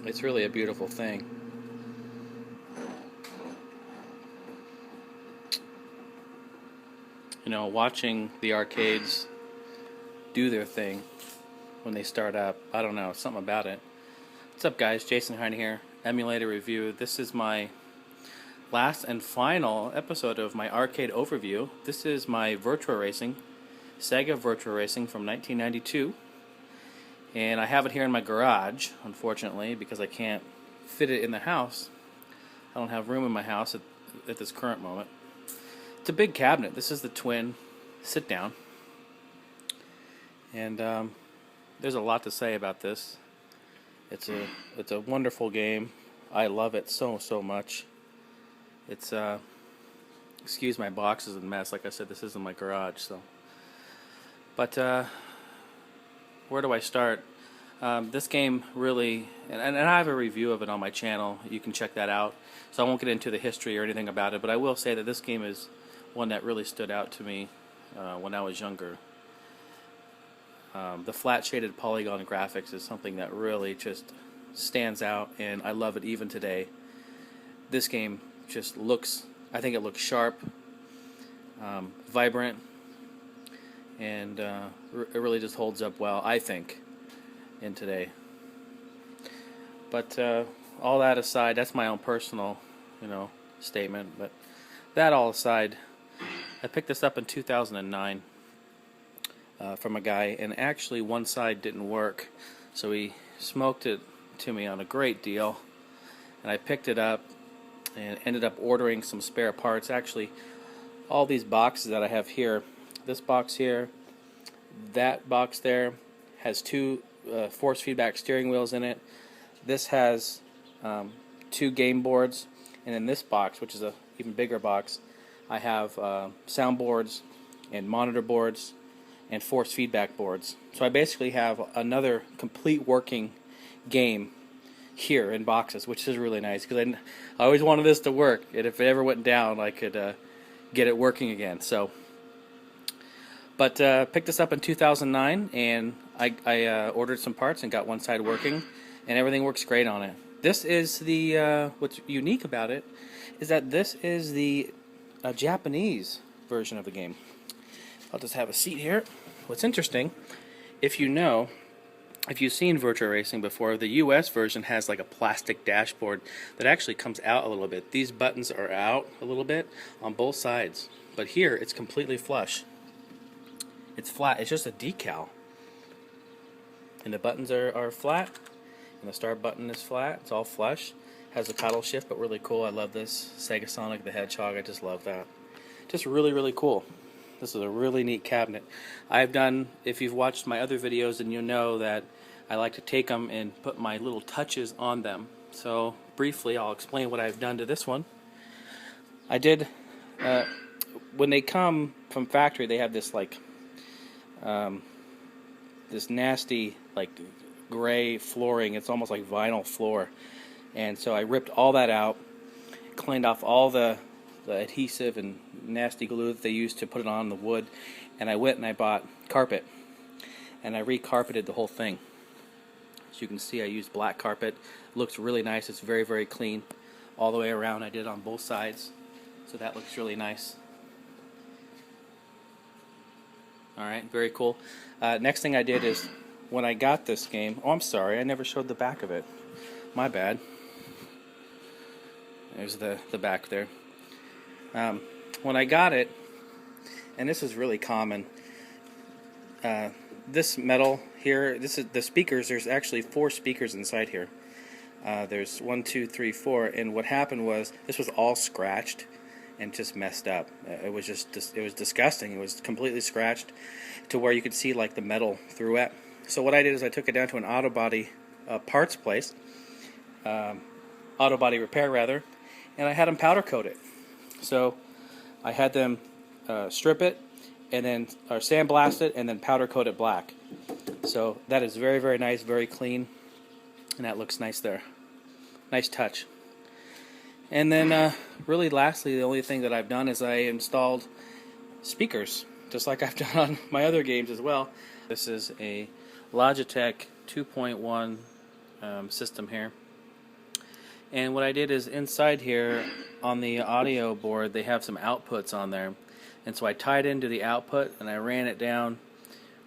It's really a beautiful thing. You know, watching the arcades do their thing when they start up, I don't know, something about it. What's up, guys? Jason Hine here, Emulator Review. This is my last and final episode of my arcade overview. This is my Virtua Racing, Sega Virtua Racing from 1992. And I have it here in my garage, unfortunately, because I can't fit it in the house. I don't have room in my house at this current moment. It's a big cabinet. This is the twin sit down. And there's a lot to say about this. It's a wonderful game. I love it so much. It's excuse my boxes and mess. Like I said, this is in my garage. So, but where do I start? This game really, and I have a review of it on my channel. You can check that out. So I won't get into the history or anything about it, but I will say that this game is one that really stood out to me when I was younger. The flat shaded polygon graphics is something that really just stands out, and I love it even today. This game just looks, I think it looks sharp, vibrant, and it really just holds up well, I think, in today. But all that aside, that's my own personal, statement. But that all aside, I picked this up in 2009 from a guy, and actually one side didn't work, so he smoked it to me on a great deal, and I picked it up and ended up ordering some spare parts. Actually, all these boxes that I have here, this box here, that box there, has two force feedback steering wheels in it. This has two game boards, and in this box, which is a even bigger box, I have sound boards and monitor boards and force feedback boards. So I basically have another complete working game here in boxes, which is really nice because I always wanted this to work, and if it ever went down, I could get it working again. So, but picked this up in 2009, and I ordered some parts and got one side working, and everything works great on it. This is the what's unique about it is that this is the Japanese version of the game. I'll just have a seat here. What's interesting, if you've seen Virtua Racing before, the US version has like a plastic dashboard that actually comes out a little bit. These buttons are out a little bit on both sides, but here it's completely flush. It's flat. It's just a decal. And the buttons are flat, and the start button is flat. It's all flush. Has a paddle shift, but really cool. I love this. Sega Sonic the Hedgehog. I just love that. Just really cool. This is a really neat cabinet. I've done, if you've watched my other videos, then you'll know that I like to take them and put my little touches on them. So briefly, I'll explain what I've done to this one. I did, when they come from factory, they have this like, this nasty like gray flooring. It's almost like vinyl floor. And so I ripped all that out, cleaned off all the adhesive and nasty glue that they used to put it on the wood, and I went and I bought carpet, and I re-carpeted the whole thing. As you can see, I used black carpet. It looks really nice. It's very clean all the way around. I did it on both sides, so that looks really nice. Alright, very cool. Next thing I did is, when I got this game, oh, I'm sorry, I never showed the back of it. My bad. There's the back there. When I got it, and this is really common, this metal here, this is the speakers. There's actually 4 speakers inside here. There's 1, 2, 3, 4, and what happened was this was all scratched and just messed up. It was disgusting. It was completely scratched to where you could see like the metal through it. So what I did is I took it down to an auto body parts place, auto body repair rather, and I had them powder coat it. So I had them strip it and then sandblast it and then powder coat it black. So that is very nice, very clean, and that looks nice there. Nice touch. And then really lastly, the only thing that I've done is I installed speakers, just like I've done on my other games as well. This is a Logitech 2.1 system here. And what I did is inside here on the audio board, they have some outputs on there. And so I tied into the output and I ran it down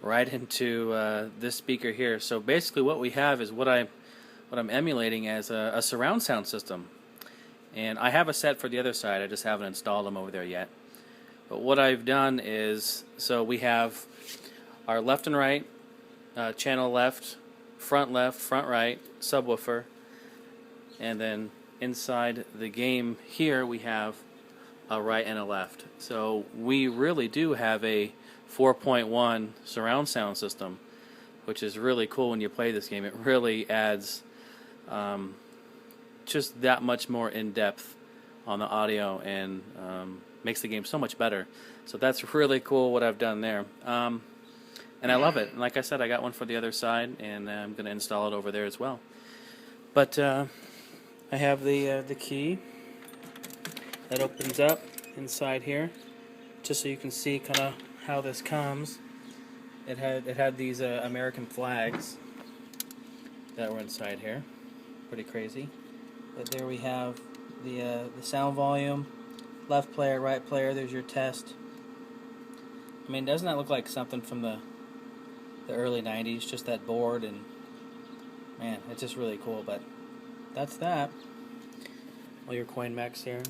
right into this speaker here. So basically what we have is what I'm emulating as a surround sound system. And I have a set for the other side, I just haven't installed them over there yet. But what I've done is, so we have our left and right, channel left, front right, subwoofer, and then inside the game here we have a right and a left. So we really do have a 4.1 surround sound system, which is really cool when you play this game. It really adds just that much more in depth on the audio and makes the game so much better. So that's really cool what I've done there. And I love it. And like I said, I got one for the other side, and I'm going to install it over there as well. But I have the key that opens up inside here, just so you can see kind of how this comes. It had these American flags that were inside here. Pretty crazy. But there we have the sound volume, left player, right player. There's your test. I mean, doesn't that look like something from the early 90s? Just that board, and man, it's just really cool. But that's that. All your coin mechs here.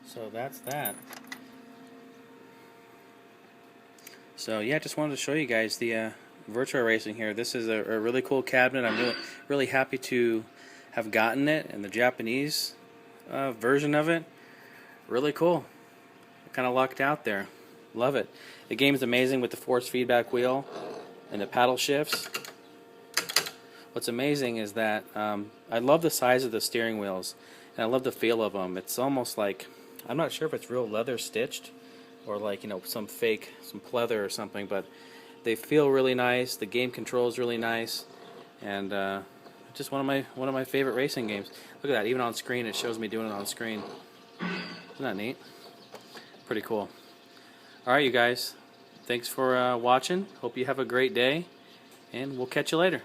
So that's that. So yeah, just wanted to show you guys the Virtua Racing here. This is a really cool cabinet. I'm really happy to have gotten it, and the Japanese version of it. Really cool. Kind of lucked out there. Love it. The game is amazing with the force feedback wheel and the paddle shifts. What's amazing is that I love the size of the steering wheels, and I love the feel of them. It's almost like, I'm not sure if it's real leather stitched or like, you know, some pleather or something, but they feel really nice. The game controls really nice, and just one of my favorite racing games. Look at that, even on screen it shows me doing it on screen. Isn't that neat? Pretty cool. Alright, you guys, thanks for watching. Hope you have a great day, and we'll catch you later.